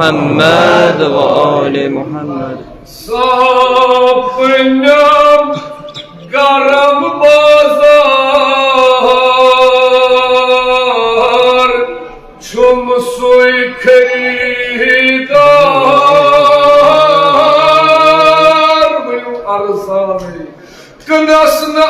محمد وآل محمد. Sapnam garam bazar, çum suy kharidar, benim arzami kınasını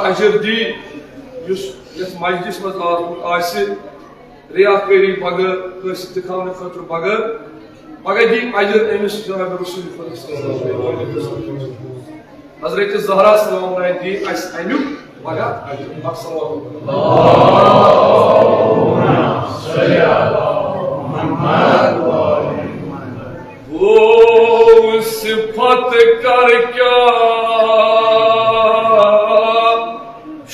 अजर दी मजलिस मज रियात करी बगैर दिखाने खतर बगैर पगह दी अजर अमिस जनाब रसूल हजरत ज़हरा सलाम दी अमु पगह वो सिफत कर क्या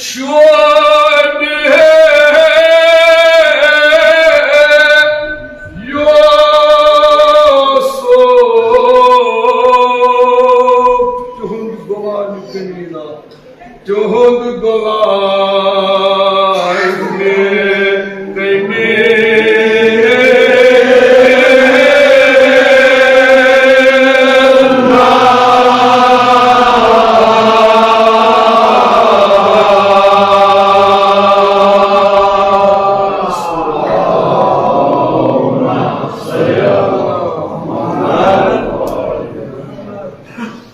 शुआन है यो सो तुहंद गोलान कमीना तुहंद गोलान कमीना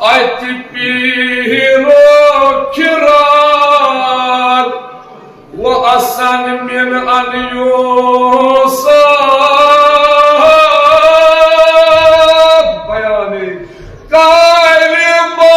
Atipiro kiran Wa asan min an yusab Bayani Kailiba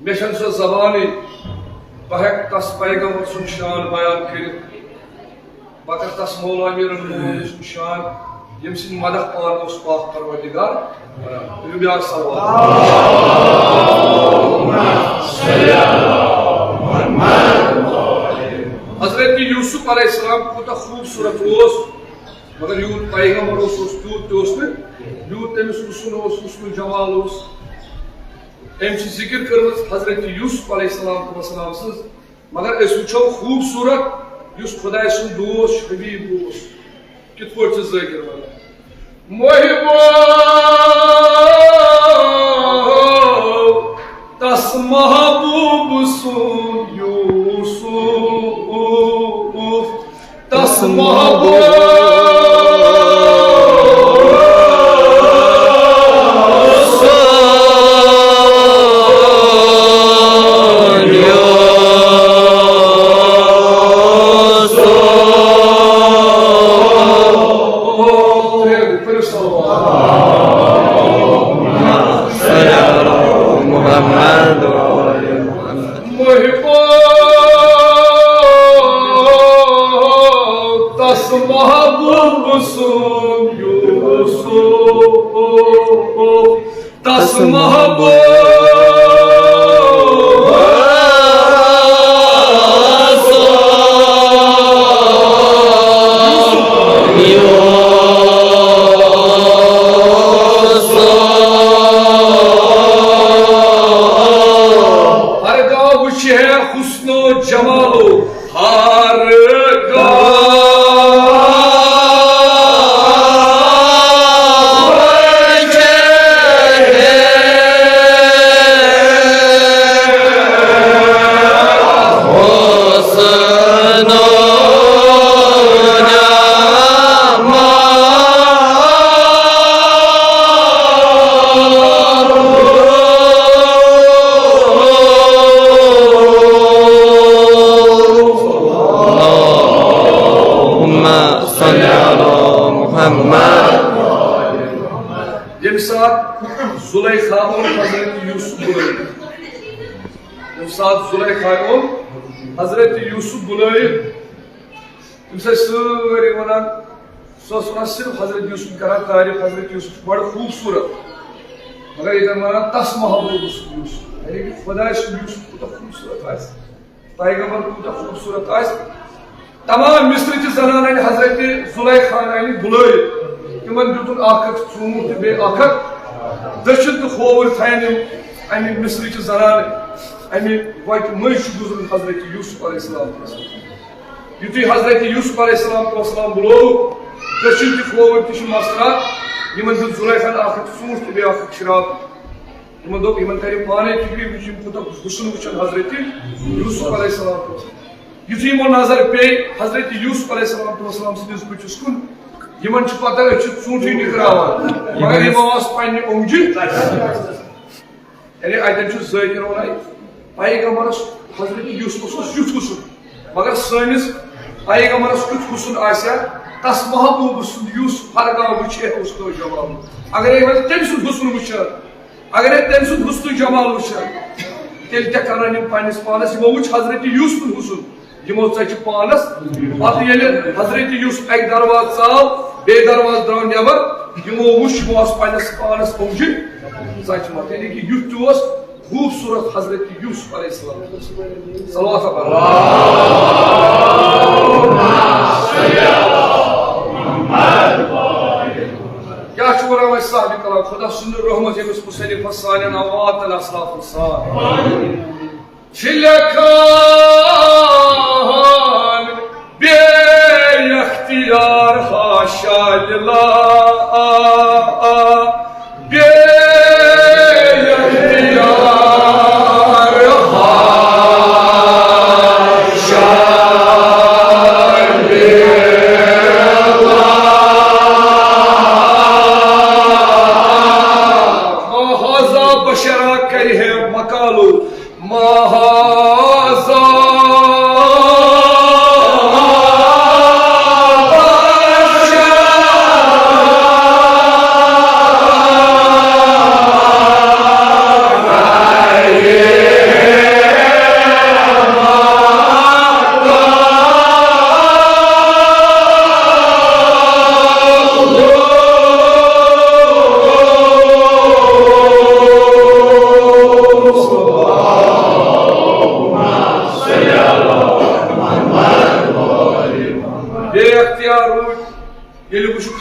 Mission so Zabani Bahek tas Paygambur sun shan bayan kirit Bakar tas Mawla Amirul Mu'minin sun shan Yemsin madah pan os pak Parvardigar Rübiyar sallallahu Allahumma salli ala Muhammad Hazreti Yusuf aleyhisselam kuta खूबसूरत ओस मगर यूत पैगंबर ओस तूत ओस ने यूत तमिस हुस्न ओस हुस्न जमाल ओस एमसी जिक्र करमस हजरत यूसुफ अलैहिस्सलाम सज मगर अस वुचो खूबसूरत युस खुदाय सुन दोस हबीब ओस कित पोट जाकिर वाला मोहिबो तस महबूब सुन यूसुफ तस महबूब Hazreti Yusuf बुलाए तुमसे सारे वनान सिर्फ Hazreti Yusuf करा तारीफ Hazreti Yusuf बड़ा खूबसूरत मगर इधर वनान तस महबूब Yusuf यानी कि खुदा Yusuf कुता खूबसूरत आयस पैगंबर कुता खूबसूरत आयस तमाम मिस्र की जनाने Hazreti Zulaykha ने बुलाए तिमन दुतुन आखत चूमुत बे आखत दशत खोवर थाने अमी मिस्र की जनाने अमी वाइट मश गुजर Hazreti Yusuf अलैहिस्सलाम युति Hazreti Yusuf अलैहिस्सलाम बुलो दशत खोवर तिश मसरा यमन Zulaykha आखत चूमुत बे आखत शराब यमन दो यमन करे पाने फिक्री विचिम कुता हुस्न वचन Hazreti Yusuf अलैहिस्सलाम युति मो नजर पे Hazreti Yusuf अलैहिस्सलाम सिंस बचुस कुन यमन पता ूंठी निकरावान मगर यमो पे ओंगजि यानी अतन जाकिर वन पैगम्बरस हजरत यूसुफ युथ हुसन मगर सनिस पैगम्बरस कुछ हुसन आसा तस महबूब सुंद यूसुफ हरगा वुचे उसको जमाल अगर तम सुंद हुसन वुचान अगर तम सुंद हुस्न जमाल वुचान तेल क्या करन पन्निस पानस यमो वुच हजरत यूसुफ हुसन यमो चच पानस पत येले हजरत यूसुफ एक दरवाज चाव बे दरवाज द्राव नेबर यमो वुच यमो पन्निस पानस ओंगजि सच मत यानी कि युथ खूबसूरत हजरत यूसुफ अलैहिस्सलाम सल्लल्लाहु अलैहि क्या शुक्र है साहब कला खुदा सुंदर रहमत यमस मुसलिफ सालन अवात अलस्लाफ सान छिलखान बे इख्तियार हाशा लिल्लाह बे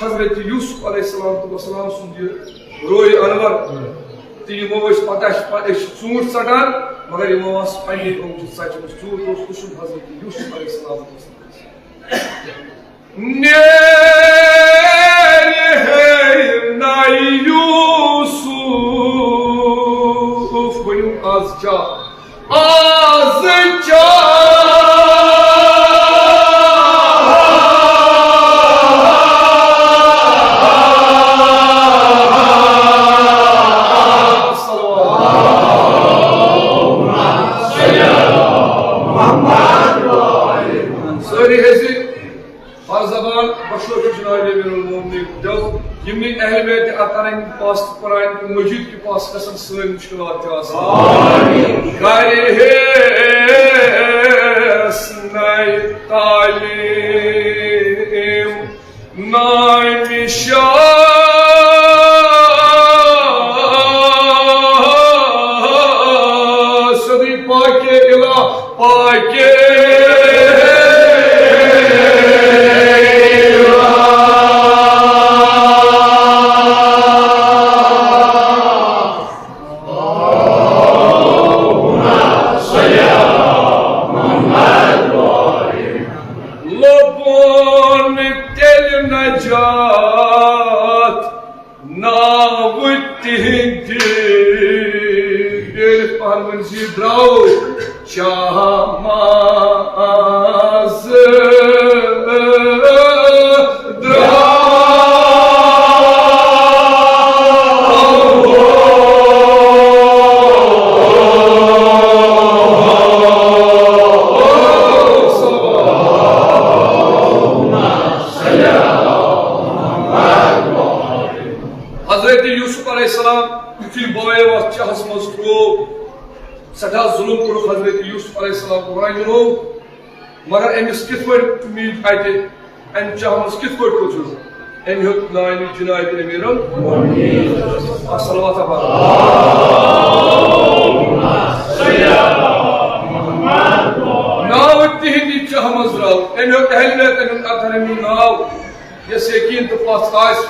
हजरत यूसुफ अलैहिस्सलाम सुंद रोय अनवर तो यमो पता ूंट सटान मगर यमो पे सच ूंट कुशन हजरत यूसुफ अलैहिस्सलाम यूसुफ वनु आज जा मजीद के पास कसम सन मुश्किलात तालीम नामिशा सदी पाके इला पाके सदा जुल्म कोर हजरत यूसुफ अलैहिस्सलाम को रायनो मगर एमिस कित पर उम्मीद आते एम चाहमस कित पर को जुल एम हक नानी जुनायद अमीरन सल्लल्लाहु नाव तिहिंदी चाहमस राव एम हक अहलियत एम अथरमी नाव यस यकीन तो पास आस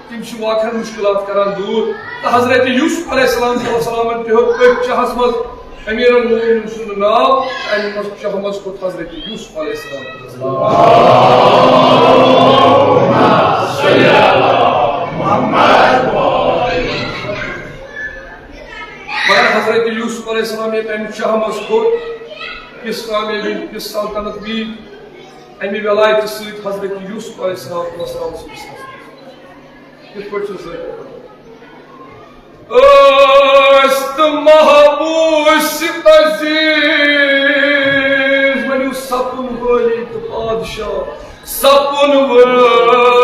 तिम छु वाखन मुश्किलात करान दूर तो हजरत यूसुफ अलैहिस्सलाम ते हक चाहमस अमीर अल-मोमिनीन सुन नाव एन शहमस को हजरत यूसुफ अलैहिस्सलाम मगर हजरत यूसुफ अलैहिस्सलाम ने एन शहमस को किस कामयाबी किस सल्तनत भी अमी वलायत सहित हजरत यूसुफ अलैहिस्सलाम किस पर अस्त महबूस अजीज मनु सपन वाली तो बादशाह सपन वाली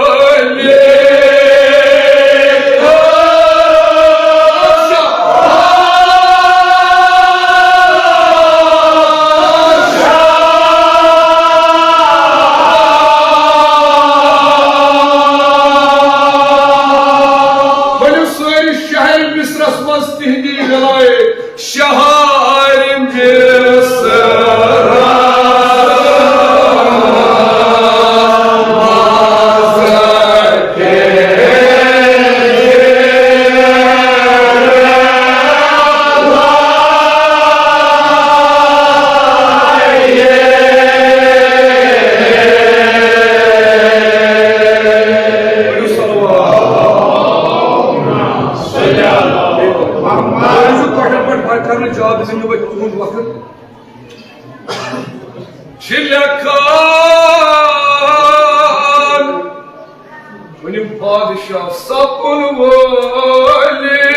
बादशाह सपन वाले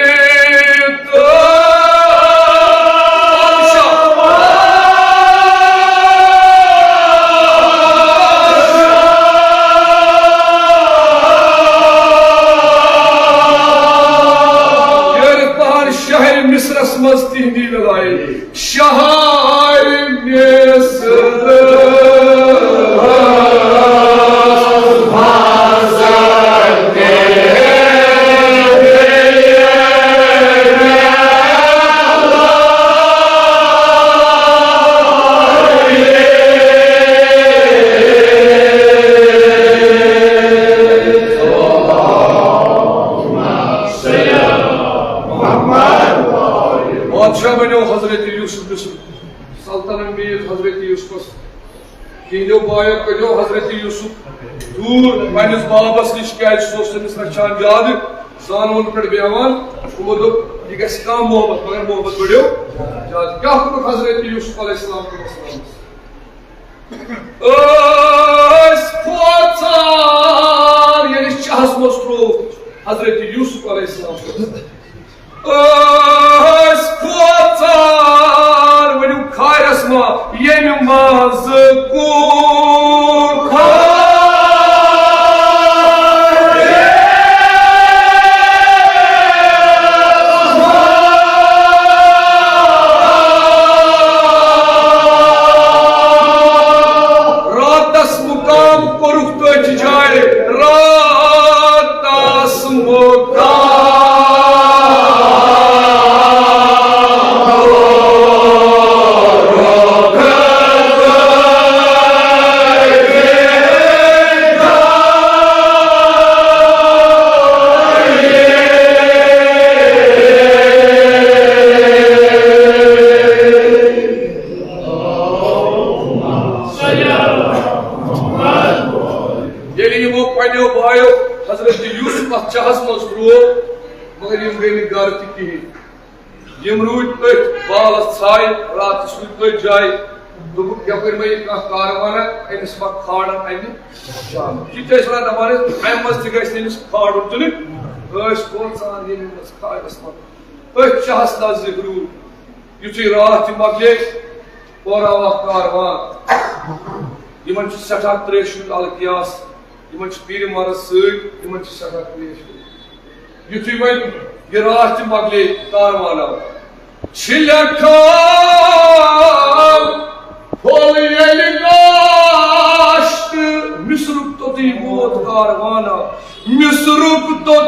शहर मिस्रस मज तिहदी लड़ाई शहर बादशाह बनो हजरत यूसुफ सल्तनत मीर हजरत यूसुफ तीनों बायों कजो हजरत यूसुफ दूर पन्निस बाबस निश क्या तमिस रचान ज्यादा सानोन पे बेहान वो दोप यह गस कम मोहब्बत मगर मोहब्बत बढ़ो ज्यादा क्या हजरत यूसुफ अलैहिस्सलाम यानी चाहस मस्त्रो हजरत यूसुफ अलैहिस्सलाम वनु खायरस मा येम माज रातस मुकाम कोरुख तो जाए रातस मुकाम हजरत यूसुफ चाहस मज रो मगर यम गई गर तहन यम रूद तथ बाल छाय रात सूद तथ जाय दोप यपर मे कारवाना अमिस मा खाड़न अमि जान यह दपान अमि मज तमिस खाड़न तुल कौन सान खाड़स मज अथ चाहस नजदीक रूद युथु रात मकले पौरा कारवान इन सठा त्रेश अलकियास इन पीर मरद सठा त्रेश युथु वन यह रात मकले कारवान आव मिसरुक तो वोत कारवान मिसरुक तो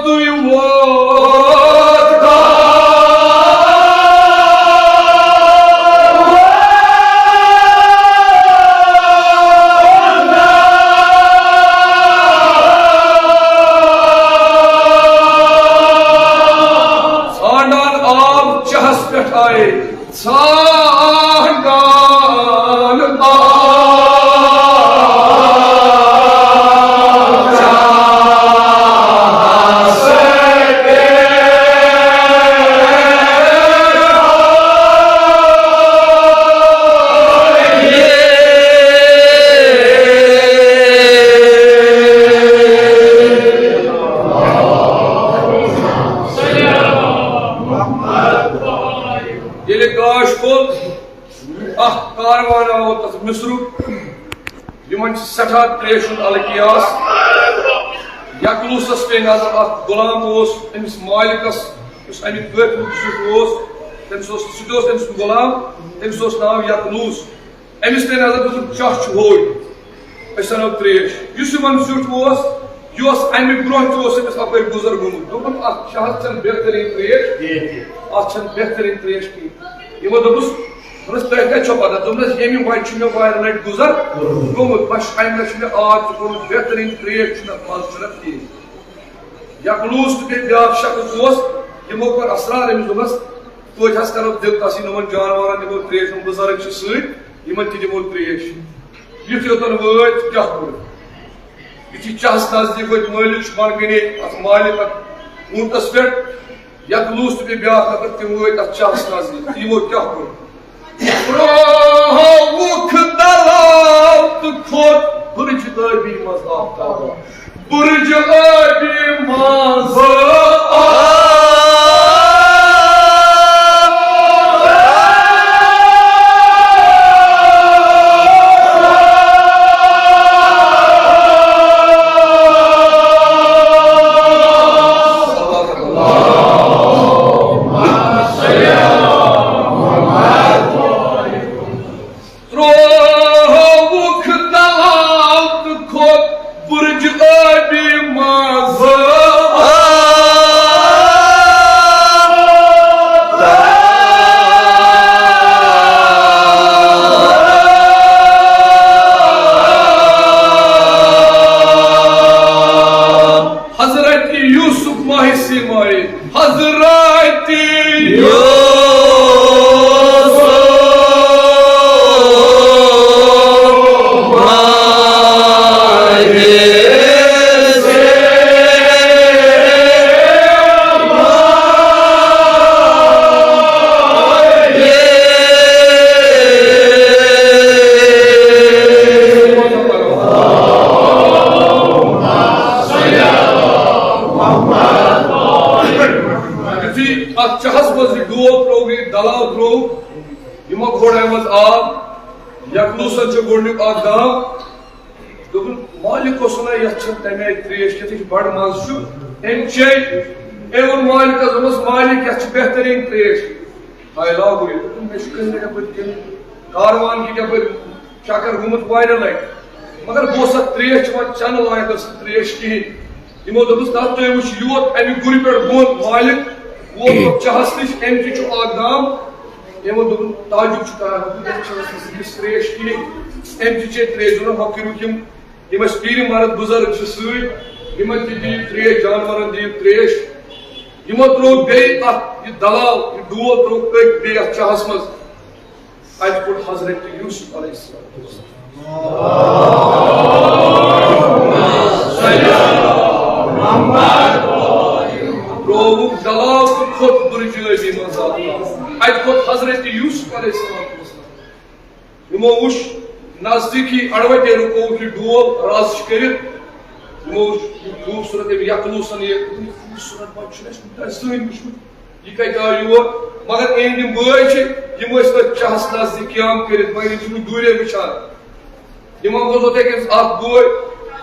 वोत ये गाश खोल कारवान आओ तथ मिस्रु सठा त्रेश अलकियास यकलूसस पे नजर गुलाम अमिस मालिकस अमिक तमिस गुलाम तमिस नाव यकलूस अमिस पे नजर चह होश अनो त्रेश जुट यह अमिक ब्रोह अपर गुजर गुमुत अहन बेहतरीन त्रेश अहन बेहतरीन त्रेश कहीं यमो दोपस तुह कत पता दोपस ये वह मे वार लट गुजर गुमुत अमे मे आग तुमुत बेहतरीन त्रेश मज कहीं यकलूस तो ब्या शख्स यमो कर असरार अमिस दोपस तोज हस करो दिल तसी नमन जानवर दिमो त्रेश बुजुर्ग समन दिमो त्रेश युथ योतन वत क्या कोर यी चहस नजदीक वो मालिक मन गने मालिक ऊंटस पे यकलूस तो ब्या नफर तम वो चहस नजदीक यमो क्या कोर खोत बुरज आबी मज आफ्ताब बुरज आबी मज चहस मज डोल त्रो दलाव त्रो यमो घोड़ा मज आब यकलूसन गोडनुक दाव दोपन मालिक तमे त्रेश ये बड़ मज अम चे एवं मालिक मालिक ये बेहतरीन त्रेश हाय लागू मे कारवान की यप चक्कर गुमुत वार लट मगर बह त्रेश चन लायक त्रेश कहें यमो दोपस तथ तुम वो योत अमि गुर पे बोन मालिक वो चहस नश अमि दाम यमो दोपन ताजुब त्रेश कहें अमि त्रेश दोन हो करू यम पीर मर्द बुजुर्ग सम दिव त्रेश जानवर दिव त्रेश यमो त्रो बे दलाव डोल त्रो बे चहस मज अत कोट हजरत यूसुफ अलैहिस्सलाम त्रोवुक दलाव तो खोत बुरजाबी मज अत खोत हजरत यूसुफ अलैहिस्सलाम यमो वुश नजदीकी अड़वटे रुको डोल राज कर खूबसूरत यकलूसन खूबसूरत बच्चे यह कत आव योर मगर एम बय चहस नजदीक क्याम कर मगर दूरे वुचान यमो वो बय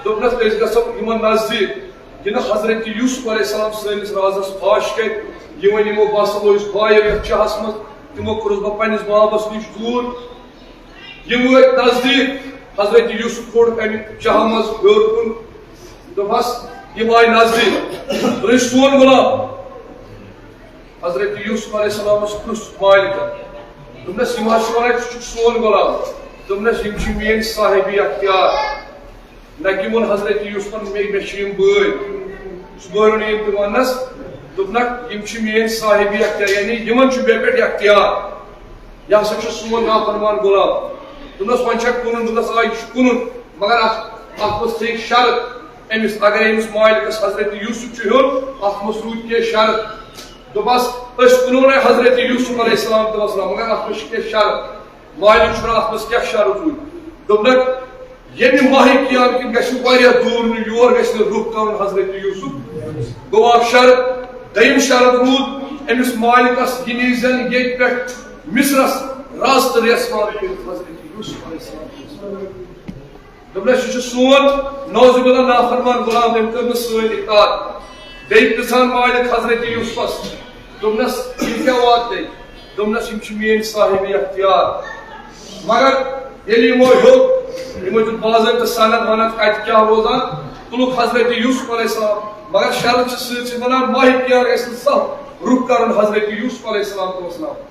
दोपनस गो नजदीक यह हजरत यूसुफ अलैहिस्सलाम सैनिस राजस फाश कर यह वन यमो बस लोस पाय चहस मज तमो कोरस बह पन्निस बाबस नश दूर यम वो नजदीक हजरत यूसुफ कोड़ अमि चाह मज हर कुन दोपस यम आय नजदीक रिश सोन गुलाम हजरत यूसुफ अलैहिस्सलाम प्रुस मालिक दोपनस यम वन सोन गुलाम दोपनस यम मेन साहिबी अख्तियार न कि वो हजरत यूसुफन मे बय बन वनस दोपनक यम मेन साहिबी अख्तियार यानी यमन मे पे अख्तियार यह हसा सोन नाफरमान गुलाम दोपनस वन कुन दोपनस आ कुन मगर अत थे शर्त अमिस अगर अमिस मालिकस हजरत यूसुफ हून अत मज रूद कह शर्त दोपस कुन हजरत यूसुफ अलैहिस्सलाम मगर अत मज शर्त मालिक अत मज क्या शर्त रूद दोपनक यम माहि कियाम कि दूर न योर गि रुख कर हजरत यूसुफ गो शर्त दयम शर्त रूद अमिस मालिकस यह नीजन ये पे मिस्रस रास्त रेस्मान हजरत यूसुफ अलैहिस्सलाम दोपनस यह सोन नौजुबिल्ला नाफरमान गुलाम अम कर सन इताअत बे पृछान मालिक हजरत यूसुफस दोपनस क्या वात दोपनस मेन साहिब अख्तियार मगर ये यमो हो बाज़ाब्त सनद वनत अत क्या रोजान तुलुक हजरत यूसुफ अलैहिस्सलाम मगर शर्त से वनान माहित्यार सह रुख कर हजरत यूसुफ अलैहिस्सलाम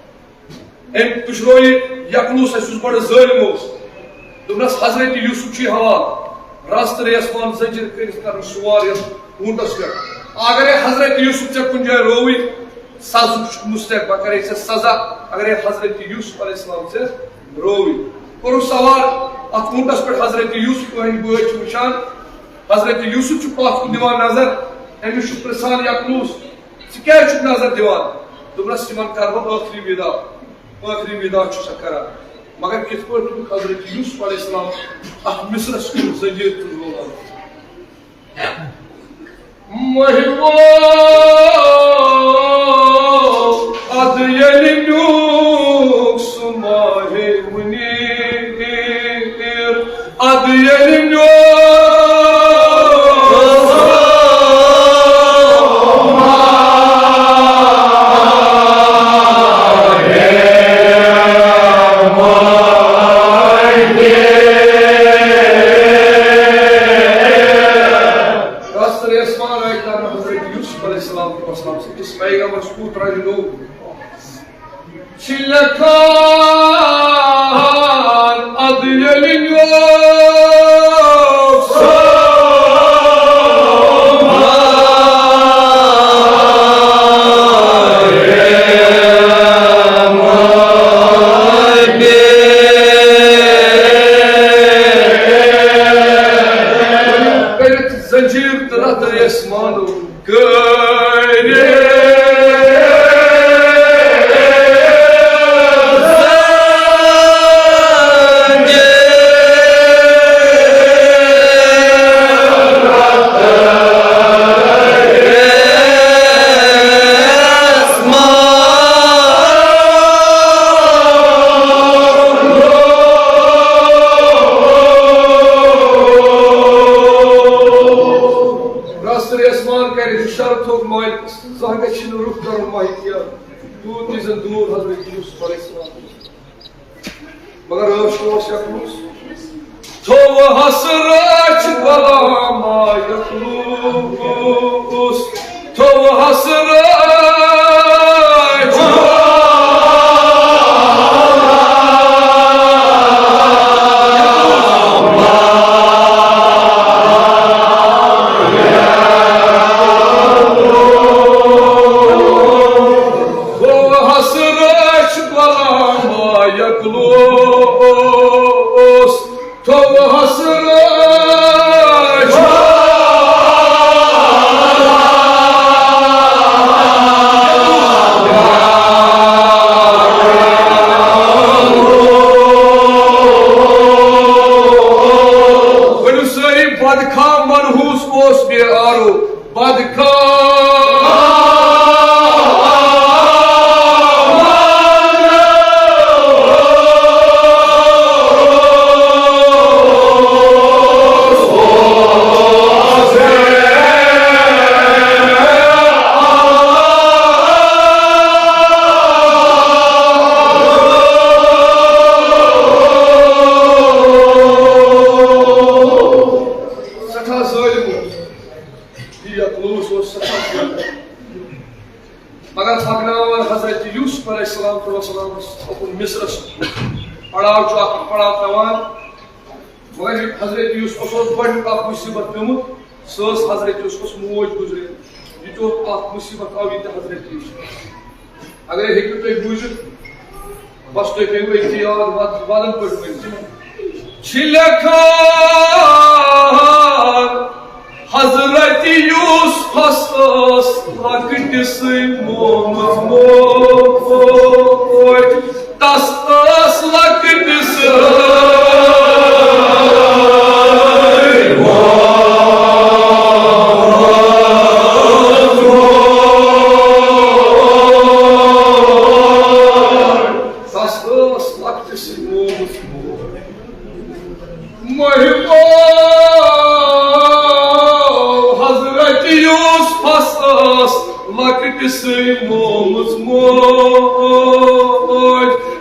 अम तुशरोई यकलूस बड़ ज़ालिम दोपनस हजरत यूसुफ हवाल रास्त रेस्मान जंजीर कर सुवार ऊंटस पे अगर हजरत यूसुफ चे कुन जाए रोवी सजुक मुस्तक बह करे सजा अगर हजरत यूसुफ अलैहिस्सलाम से रोवी और सवार अत ऊंटस पे हजरत यूसुफ बच वुचान हजरत यूसुफ पथ कुन दिवान नजर अमिस पृछान यकलूस क्या नजर दिवान दोपनस तिमन कर आखिरी विदा कर मगर कित हजरत यूसुफ अलैहिस्सलाम अत मिस्रस कुन जंजीर रोलान महिबो अद यलि न्यूक सुमाहे मुनीर अद यलि हजरत यूसुफ लकटिस मोमोज तस लकटिस lakıtısı momuz moy,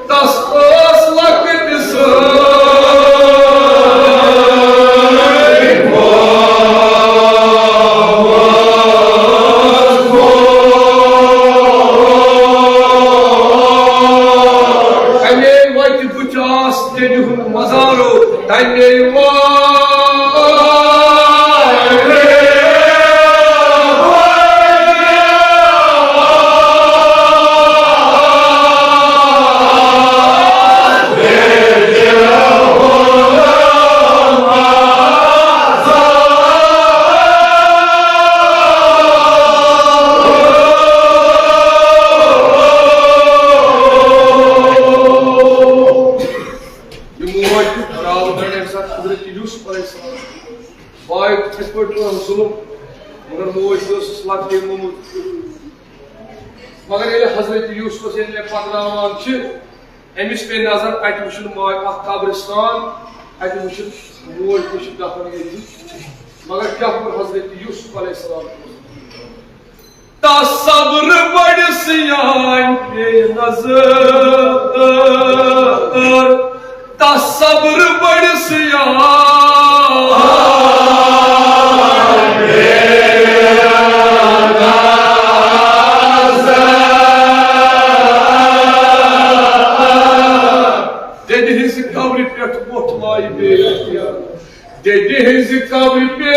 tas as lakıtısı Mazaro, tane मगर ये हजरत यूसुफ से ने पकड़ावान छ एमिस पे नजर अत वुचन माय अख कब्रिस्तान अत वुचन मोज कुछ दफन गई मगर क्या कर हजरत यूसुफ अलैहिस्सलाम तसब्र बड़ सियान पे नजर तसब्र बड़ सियान Dedi hezi kabri pe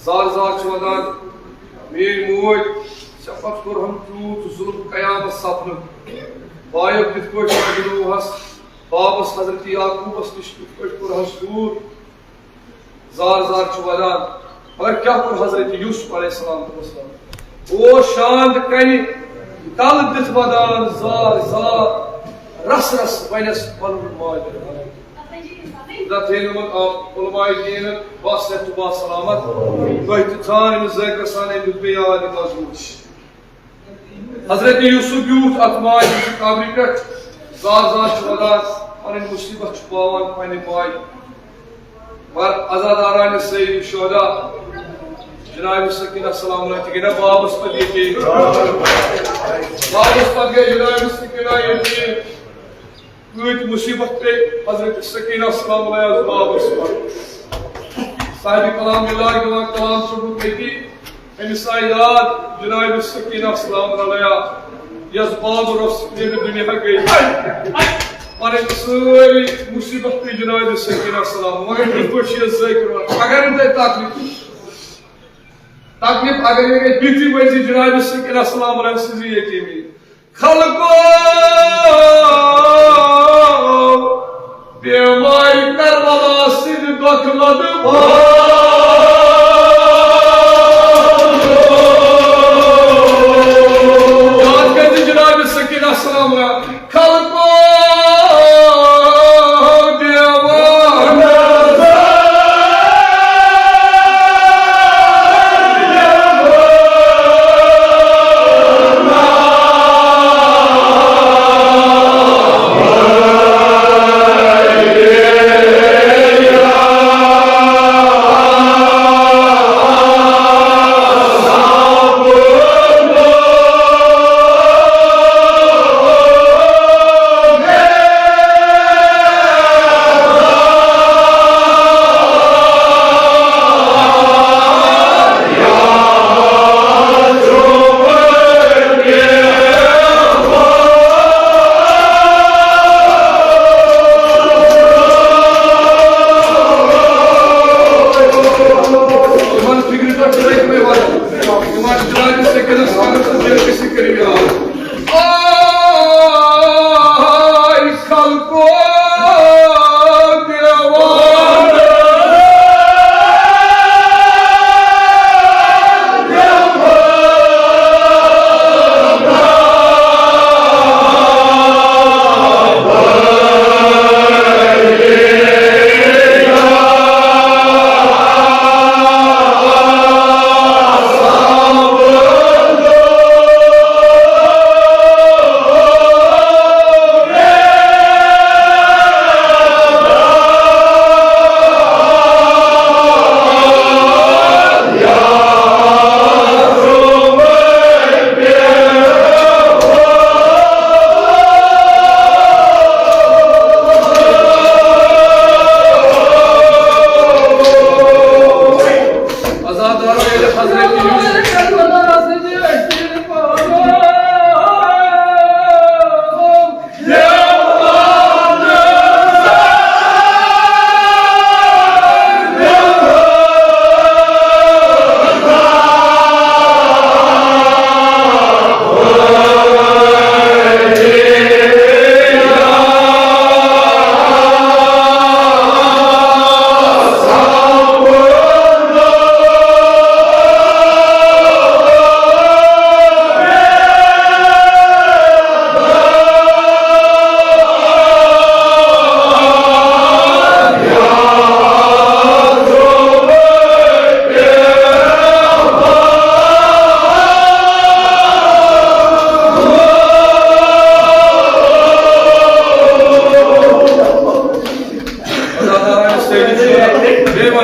जार जार वदान मेरी मोज शपथ कोर हम चूत जुल्म कयामत सपन बायब कित पट अगनोहस बाबस हजरत याकूबस निश कित पट कोर हस दूर जार जार वदान मगर क्या कोर हजरत यूसुफ अलैहिस्सलाम ओ शांत कनि तल दित वदान जार जार रस रस वनस पन माज dat helemaal op allemaal dienen was het te was salamat bij te gaan in zeker zijn in de bejaarde mazmoet Hazret Yusuf yurt atmaay in kabrikat zar zar çuvalar anin musibet çuvalan pani may var azadarane seyyid şuhada Cenab-ı Sakine selamun aleyküm babas pa diye babas pa diye Cenab-ı Sakine yedi Good मुसीबत पे हजरत सकीना सलाम अलैहि बाबस पर साहिब कलाम मिलार के कलाम शुरू की इनसायात जनाब सकीना सलाम अलैहि यस बाब रस ने दुनिया गई और सारी मुसीबत पे जनाब सकीना सलाम मगर कुछ जिक्र अगर इनते तकलीफ अगर ये बीती वैसी जनाब सकीना सलाम अलैहि से यतीमी खलको Beymay Kerbala sizi dokladı Yad kedi Cenab-ı Sakine Asselam'a Kalko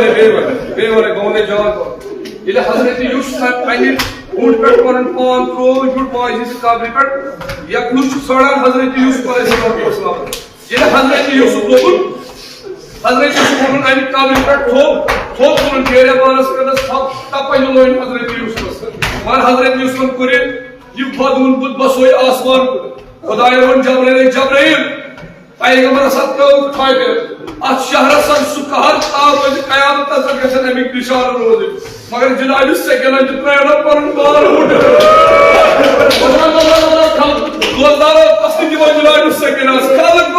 बेवाने गौने जान को इले हजरत यूसुफ पन्ने ऊंट पे कोन पान त्रो जुट माजिस काबरी पर यखनुश सड़न हजरत यूसुफ अलैहिस्सलाम इले हजरत यूसुफ लोगुन हजरत यूसुफ लोगुन अन काबरी पर थोप कोन तेरे मानस कदस तपन लोइन हजरत यूसुफ मान हजरत यूसुफ कुरे यु फदुन बुद बसोय आसमान खुदाय वन जबराइल पैगंबर सत्तो खाइबे अत शहर सन सुकहर तारोज कयामत तक गसन अमिक निशान रोज मगर जनाब से गलन प्रयाण पर बार उठ रोजदार तस्दीक व जनाब से गलन खलक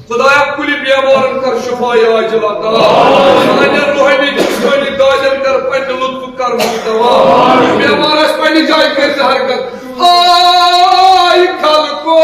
खुदाया कुली बेमारन कर शिफाए आजिल अता साने रूहानी जिस्मानी दाजल कर पन लुत्फ कर दवा बेमार अस पन जाय कर हरकत आय खलको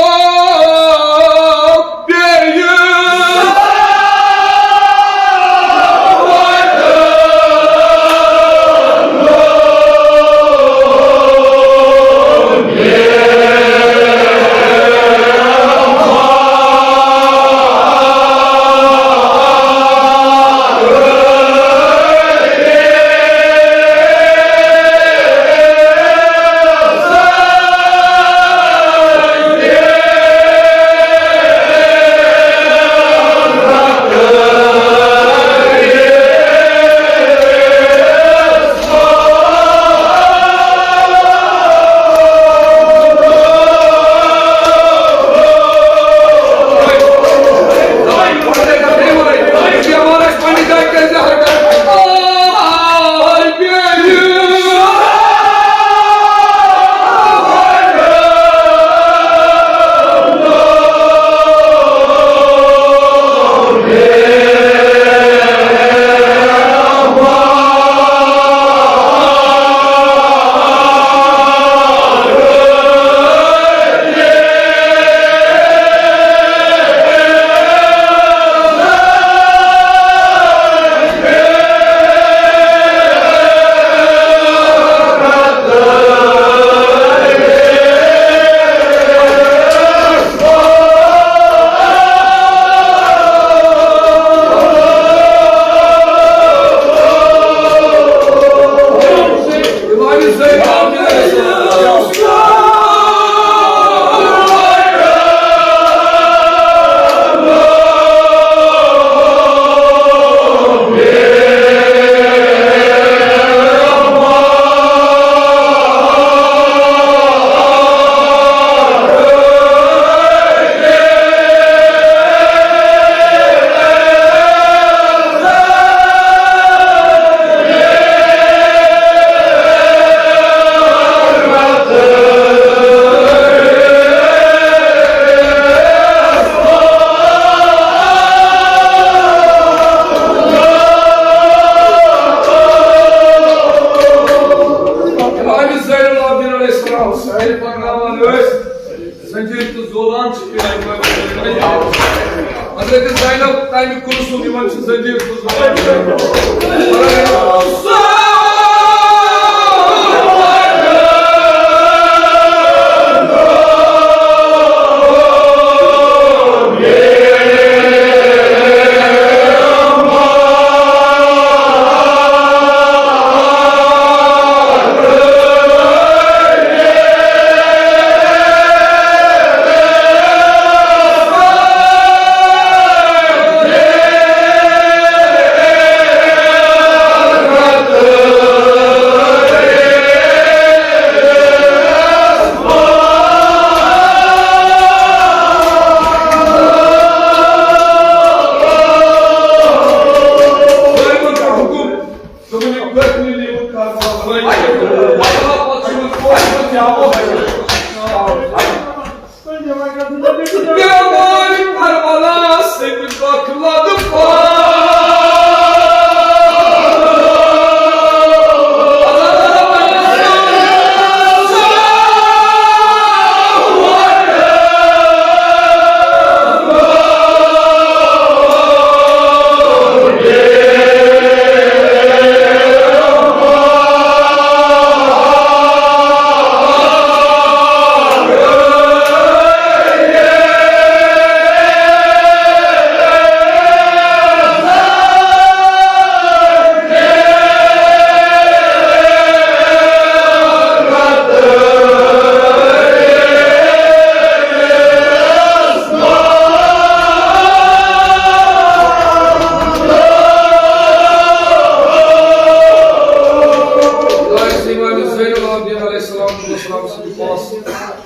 tane kurusun iman çizeceğiz.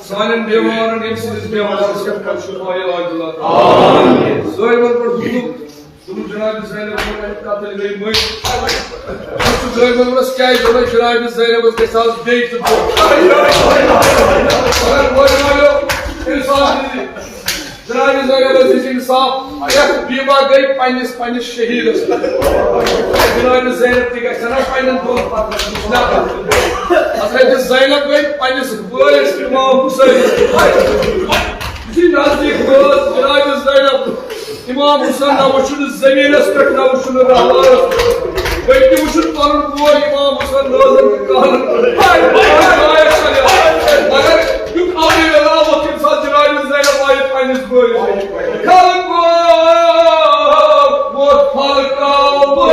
Salim bevaran hepsiniz bevaran şefkat şuraya aydılar. Amin. Zayman por tudo. Bunu Cenab-ı Zeynep'in etkateli vermeyi. Şu Zayman'ın skayı dolayı Cenab-ı Zeynep'in kesaz değişti bu. Fakat boyunca yok. İnsan dedi. Cenab-ı Zeynep'in seçim insaf. Ayak bima gayip paynes şehir. Cenab-ı Zeynep diye sana paynen doğru patladı. Hazreti Zeynep gayip paynes böyle İmam Hüseyin. Bizim nazdik bu Cenab-ı Zeynep. İmam Hüseyin namusunu zemine sıkıntı namusunu rahlar. Belki uçun varın bu İmam Hüseyin nazım kanun. Hayır. Agar yük ağrıyor ya bakayım sadece Cenab-ı Zeynep ayet aynısı böyle. Kalın bu farka bu.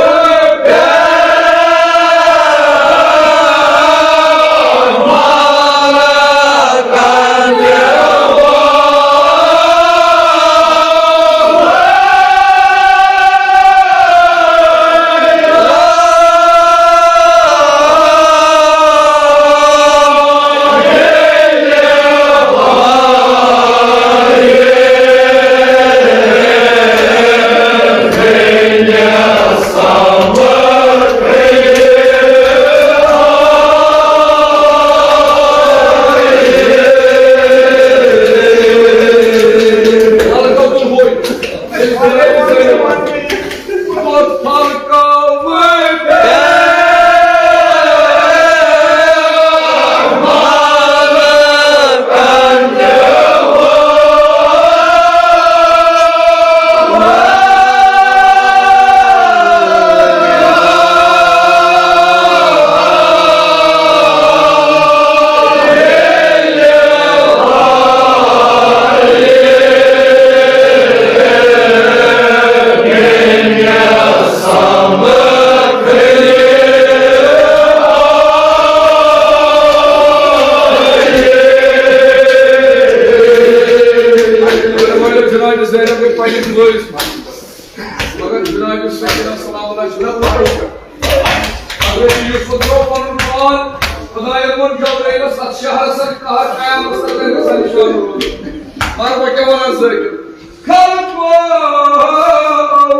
Kalk var,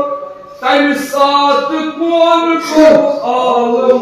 time saat bu an ko ağlam.